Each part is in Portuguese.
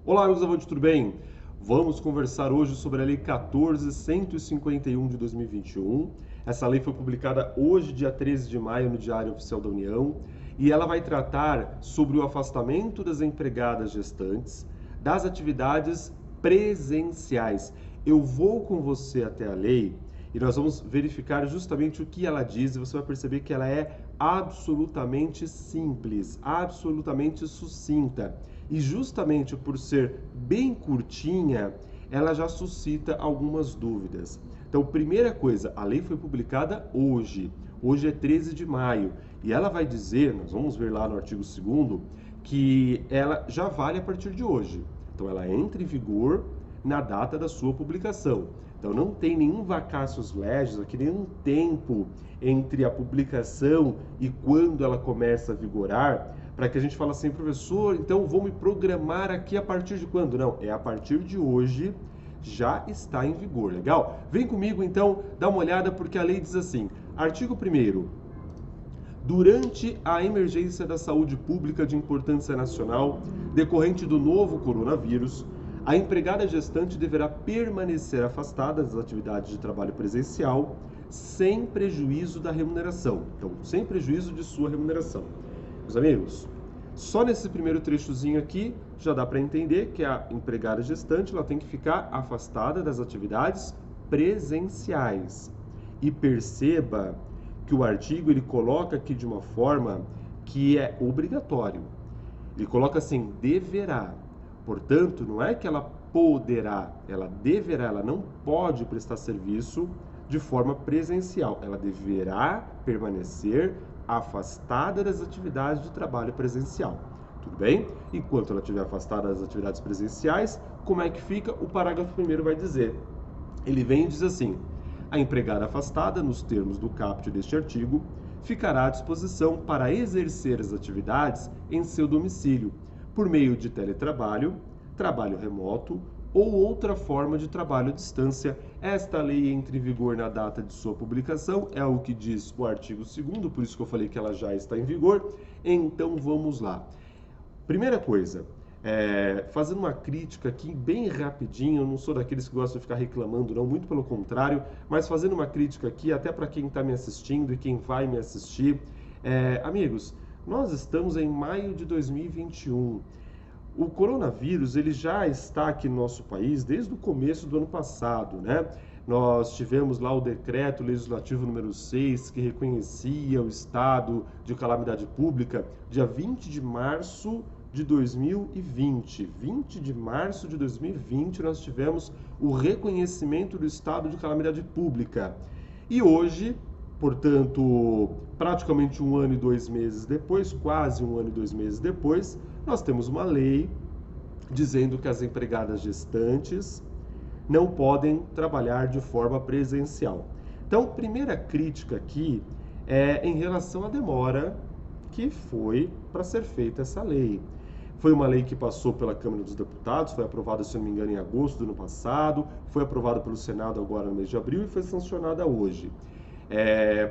Olá, amigos Avante, tudo bem? Vamos conversar hoje sobre a Lei 14.151 de 2021. Essa lei foi publicada hoje, dia 13 de maio, no Diário Oficial da União, e ela vai tratar sobre o afastamento das empregadas gestantes das atividades presenciais. Eu vou com você até a lei e nós vamos verificar justamente o que ela diz e você vai perceber que ela é absolutamente simples, absolutamente sucinta. E justamente por ser bem curtinha, ela já suscita algumas dúvidas. Então, primeira coisa, a lei foi publicada hoje. Hoje é 13 de maio. E ela vai dizer, nós vamos ver lá no artigo 2º, que ela já vale a partir de hoje. Então, ela entra em vigor na data da sua publicação. Então, não tem nenhum vacácios legis, aqui nenhum tempo entre a publicação e quando ela começa a vigorar, para que a gente fale assim, professor, então vou me programar aqui a partir de quando? Não, é a partir de hoje, já está em vigor, legal? Vem comigo então, dá uma olhada, porque a lei diz assim, artigo 1º, durante a emergência da saúde pública de importância nacional decorrente do novo coronavírus, a empregada gestante deverá permanecer afastada das atividades de trabalho presencial sem prejuízo da remuneração. Então, sem prejuízo de sua remuneração. Meus amigos, só nesse primeiro trechozinho aqui já dá para entender que a empregada gestante ela tem que ficar afastada das atividades presenciais. E perceba que o artigo ele coloca aqui de uma forma que é obrigatório. Ele coloca assim, deverá. Portanto, não é que ela poderá, ela deverá, ela não pode prestar serviço de forma presencial. Ela deverá permanecer afastada das atividades de trabalho presencial. Tudo bem? Enquanto ela estiver afastada das atividades presenciais, como é que fica? O parágrafo 1º vai dizer. Ele vem e diz assim: a empregada afastada, nos termos do caput deste artigo, ficará à disposição para exercer as atividades em seu domicílio, por meio de teletrabalho, trabalho remoto ou outra forma de trabalho à distância. Esta lei entra em vigor na data de sua publicação, é o que diz o artigo 2º, por isso que eu falei que ela já está em vigor. Então vamos lá. Primeira coisa, fazendo uma crítica aqui bem rapidinho, eu não sou daqueles que gostam de ficar reclamando, não, muito pelo contrário, mas fazendo uma crítica aqui, até para quem está me assistindo e quem vai me assistir. Amigos, nós estamos em maio de 2021. O coronavírus ele já está aqui no nosso país desde o começo do ano passado, né? Nós tivemos lá o decreto legislativo número 6, que reconhecia o estado de calamidade pública, dia 20 de março de 2020. 20 de março de 2020 nós tivemos o reconhecimento do estado de calamidade pública. E hoje, portanto, praticamente 1 ano e 2 meses depois, quase 1 ano e 2 meses depois, nós temos uma lei dizendo que as empregadas gestantes não podem trabalhar de forma presencial. Então, primeira crítica aqui é em relação à demora que foi para ser feita essa lei. Foi uma lei que passou pela Câmara dos Deputados, foi aprovada, se não me engano, em agosto do ano passado, foi aprovada pelo Senado agora no mês de abril e foi sancionada hoje.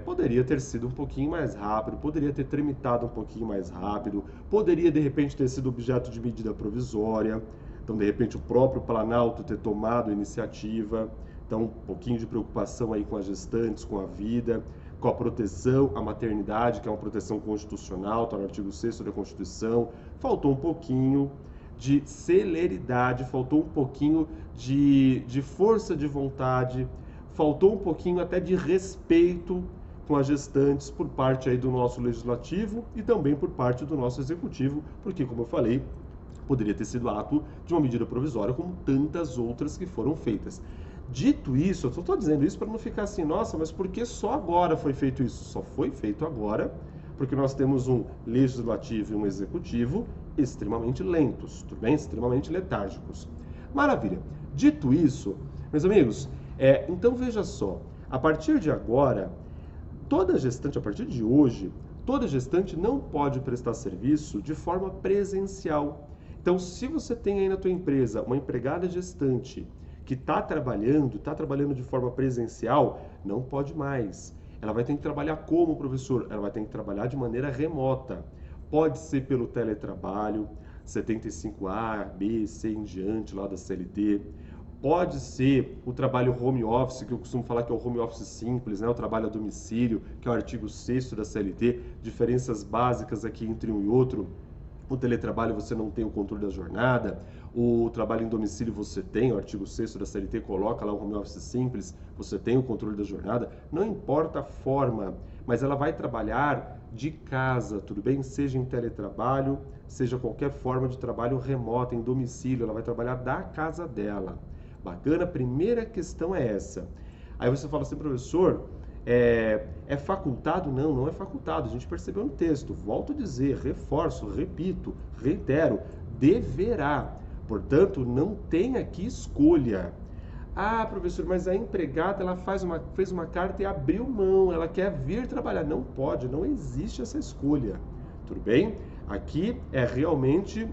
Poderia ter sido um pouquinho mais rápido, poderia ter tramitado um pouquinho mais rápido, poderia de repente ter sido objeto de medida provisória, então de repente o próprio Planalto ter tomado a iniciativa, então um pouquinho de preocupação aí com as gestantes, com a vida, com a proteção à maternidade, que é uma proteção constitucional, está no artigo 6º da Constituição, faltou um pouquinho de celeridade, faltou um pouquinho de força de vontade, faltou um pouquinho até de respeito com as gestantes por parte aí do nosso legislativo e também por parte do nosso executivo, porque, como eu falei, poderia ter sido ato de uma medida provisória, como tantas outras que foram feitas. Dito isso, eu só estou dizendo isso para não ficar assim, nossa, mas por que só agora foi feito isso? Só foi feito agora porque nós temos um legislativo e um executivo extremamente lentos, tudo bem? Extremamente letárgicos. Maravilha. Dito isso, meus amigos, então veja só, a partir de agora, toda gestante, a partir de hoje, toda gestante não pode prestar serviço de forma presencial. Então, se você tem aí na tua empresa uma empregada gestante que está trabalhando de forma presencial, não pode mais. Ela vai ter que trabalhar como, professor? Ela vai ter que trabalhar de maneira remota. Pode ser pelo teletrabalho, 75A, B, C em diante lá da CLT. Pode ser o trabalho home office, que eu costumo falar que é o home office simples, né? O trabalho a domicílio, que é o artigo 6º da CLT, diferenças básicas aqui entre um e outro. O teletrabalho você não tem o controle da jornada, o trabalho em domicílio você tem, o artigo 6º da CLT coloca lá o home office simples, você tem o controle da jornada, não importa a forma, mas ela vai trabalhar de casa, tudo bem? Seja em teletrabalho, seja qualquer forma de trabalho remota, em domicílio, ela vai trabalhar da casa dela. Bacana? A primeira questão é essa. Aí você fala assim, professor, é facultado? Não, não é facultado. A gente percebeu no texto. Volto a dizer, reforço, repito, reitero, deverá. Portanto, não tem aqui escolha. Ah, professor, mas a empregada ela fez uma carta e abriu mão, ela quer vir trabalhar. Não pode, não existe essa escolha. Tudo bem? Aqui é realmente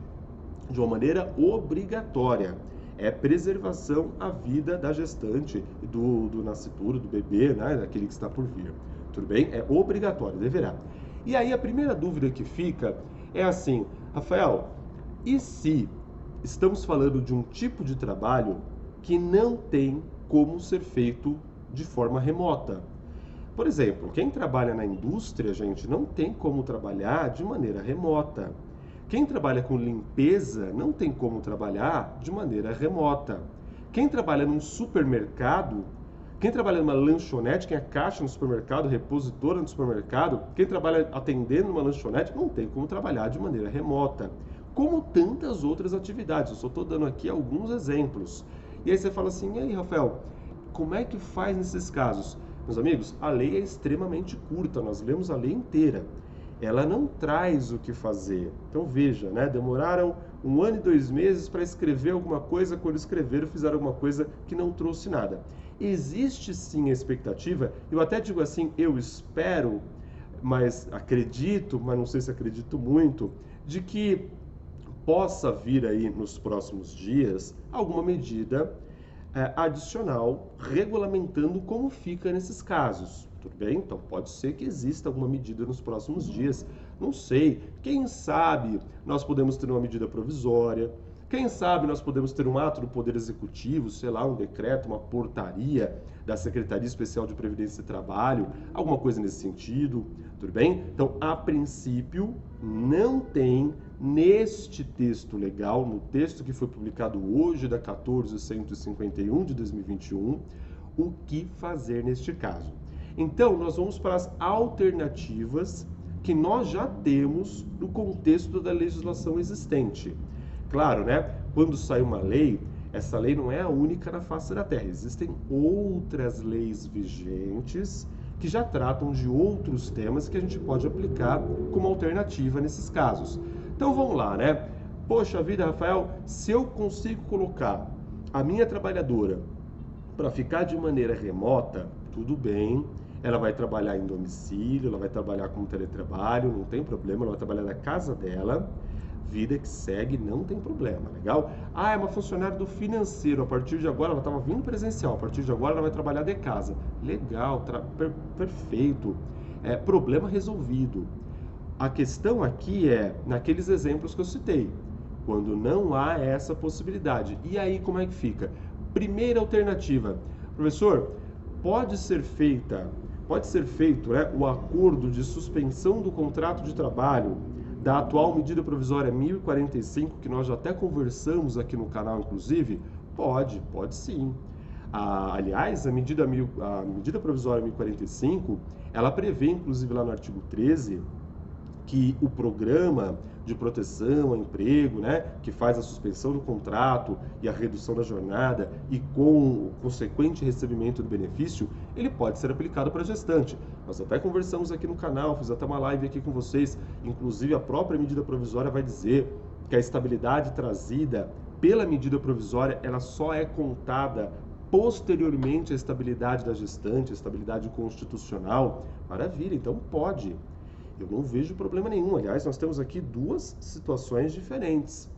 de uma maneira obrigatória. É preservação à vida da gestante, do nascituro, do bebê, né, daquele que está por vir. Tudo bem? É obrigatório, deverá. E aí a primeira dúvida que fica é assim, Rafael, e se estamos falando de um tipo de trabalho que não tem como ser feito de forma remota? Por exemplo, quem trabalha na indústria, gente, não tem como trabalhar de maneira remota. Quem trabalha com limpeza não tem como trabalhar de maneira remota. Quem trabalha num supermercado, quem trabalha numa lanchonete, quem é caixa no supermercado, repositora no supermercado, quem trabalha atendendo numa lanchonete, não tem como trabalhar de maneira remota. Como tantas outras atividades, eu só estou dando aqui alguns exemplos. E aí você fala assim, e aí, Rafael, como é que faz nesses casos? Meus amigos, a lei é extremamente curta, nós lemos a lei inteira. Ela não traz o que fazer. Então veja, né? Demoraram 1 ano e 2 meses para escrever alguma coisa, quando escreveram fizeram alguma coisa que não trouxe nada. Existe sim a expectativa, eu até digo assim, eu espero, mas acredito, mas não sei se acredito muito, de que possa vir aí nos próximos dias alguma medida adicional regulamentando como fica nesses casos. Tudo bem? Então pode ser que exista alguma medida nos próximos dias. Não sei. Quem sabe nós podemos ter uma medida provisória. Quem sabe nós podemos ter um ato do Poder Executivo, sei lá, um decreto, uma portaria da Secretaria Especial de Previdência e Trabalho, alguma coisa nesse sentido, tudo bem? Então, a princípio, não tem neste texto legal, no texto que foi publicado hoje, da 14.151 de 2021, o que fazer neste caso. Então, nós vamos para as alternativas que nós já temos no contexto da legislação existente. Claro, né? Quando sai uma lei, essa lei não é a única na face da Terra. Existem outras leis vigentes que já tratam de outros temas que a gente pode aplicar como alternativa nesses casos. Então vamos lá, né? Poxa vida, Rafael, se eu consigo colocar a minha trabalhadora para ficar de maneira remota, tudo bem. Ela vai trabalhar em domicílio, ela vai trabalhar com teletrabalho, não tem problema, ela vai trabalhar da casa dela. Vida que segue, não tem problema, legal? Ah, é uma funcionária do financeiro, a partir de agora ela estava vindo presencial, a partir de agora ela vai trabalhar de casa. Legal, perfeito, problema resolvido. A questão aqui é, naqueles exemplos que eu citei, quando não há essa possibilidade. E aí como é que fica? Primeira alternativa, professor, pode ser feito, né, o acordo de suspensão do contrato de trabalho da atual medida provisória 1045, que nós já até conversamos aqui no canal, inclusive? Pode sim. Aliás, a medida provisória 1045, ela prevê, inclusive lá no artigo 13, que o programa de proteção ao emprego, né, que faz a suspensão do contrato e a redução da jornada e com o consequente recebimento do benefício, ele pode ser aplicado para a gestante. Nós até conversamos aqui no canal, fiz até uma live aqui com vocês, inclusive a própria medida provisória vai dizer que a estabilidade trazida pela medida provisória, ela só é contada posteriormente à estabilidade da gestante, a estabilidade constitucional. Maravilha, então pode. Eu não vejo problema nenhum. Aliás, nós temos aqui duas situações diferentes.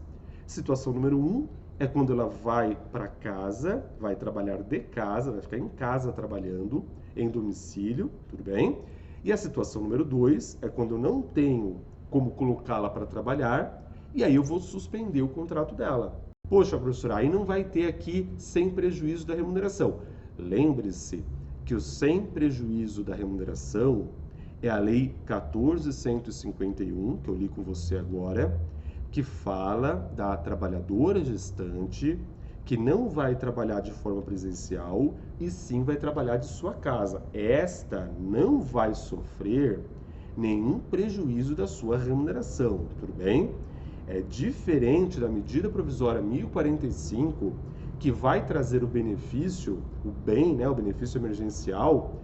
Situação número 1 é quando ela vai para casa, vai trabalhar de casa, vai ficar em casa trabalhando, em domicílio, tudo bem? E a situação número 2 é quando eu não tenho como colocá-la para trabalhar e aí eu vou suspender o contrato dela. Poxa, professora, aí não vai ter aqui sem prejuízo da remuneração. Lembre-se que o sem prejuízo da remuneração é a Lei 14.151, que eu li com você agora, que fala da trabalhadora gestante que não vai trabalhar de forma presencial e sim vai trabalhar de sua casa. Esta não vai sofrer nenhum prejuízo da sua remuneração, tudo bem? É diferente da medida provisória 1045, que vai trazer o benefício, o bem, né, o benefício emergencial,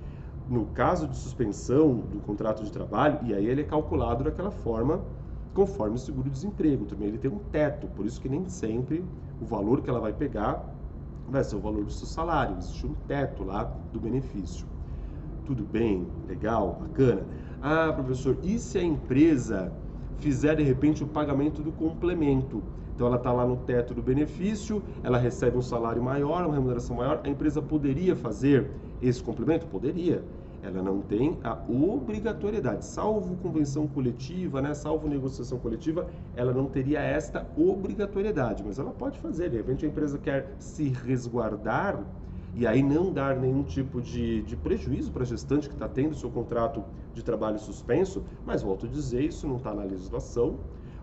no caso de suspensão do contrato de trabalho, e aí ele é calculado daquela forma, conforme o seguro-desemprego. Também ele tem um teto, por isso que nem sempre o valor que ela vai pegar vai ser o valor do seu salário, existe um teto lá do benefício. Tudo bem? Legal? Bacana? Ah, professor, e se a empresa fizer de repente o pagamento do complemento? Então ela está lá no teto do benefício, ela recebe um salário maior, uma remuneração maior, a empresa poderia fazer esse complemento? Poderia. Ela não tem a obrigatoriedade, salvo convenção coletiva, né, salvo negociação coletiva, ela não teria esta obrigatoriedade, mas ela pode fazer. De repente a empresa quer se resguardar e aí não dar nenhum tipo de prejuízo para a gestante que está tendo seu contrato de trabalho suspenso, mas volto a dizer, isso não está na legislação,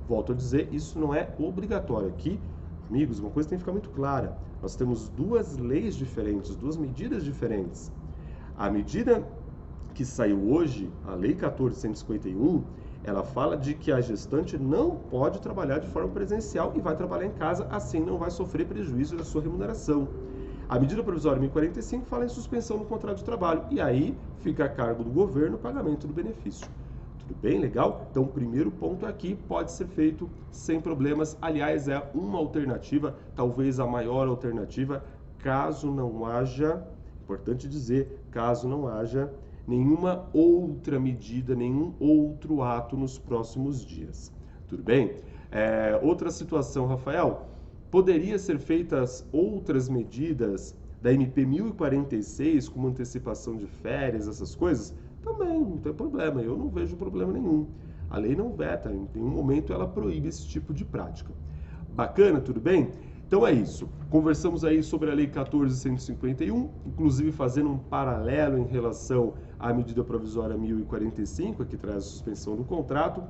volto a dizer, isso não é obrigatório. Aqui, amigos, uma coisa tem que ficar muito clara, nós temos duas leis diferentes, duas medidas diferentes. A medida que saiu hoje, a Lei 14.151, ela fala de que a gestante não pode trabalhar de forma presencial e vai trabalhar em casa, assim não vai sofrer prejuízo da sua remuneração. A medida provisória 1045 fala em suspensão do contrato de trabalho e aí fica a cargo do governo o pagamento do benefício. Tudo bem? Legal? Então, o primeiro ponto aqui pode ser feito sem problemas. Aliás, é uma alternativa, talvez a maior alternativa, caso não haja, importante dizer, caso não haja nenhuma outra medida, nenhum outro ato nos próximos dias. Tudo bem? Outra situação, Rafael, poderia ser feitas outras medidas da MP 1046, como antecipação de férias, essas coisas? Também, não tem problema, eu não vejo problema nenhum. A lei não veta, em nenhum momento ela proíbe esse tipo de prática. Bacana, tudo bem? Então é isso. Conversamos aí sobre a Lei 14.151, inclusive fazendo um paralelo em relação à medida provisória 1045, que traz a suspensão do contrato.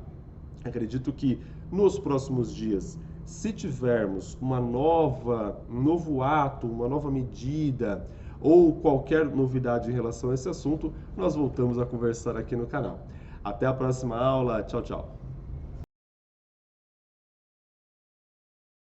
Acredito que nos próximos dias, se tivermos um novo ato, uma nova medida ou qualquer novidade em relação a esse assunto, nós voltamos a conversar aqui no canal. Até a próxima aula. Tchau, tchau.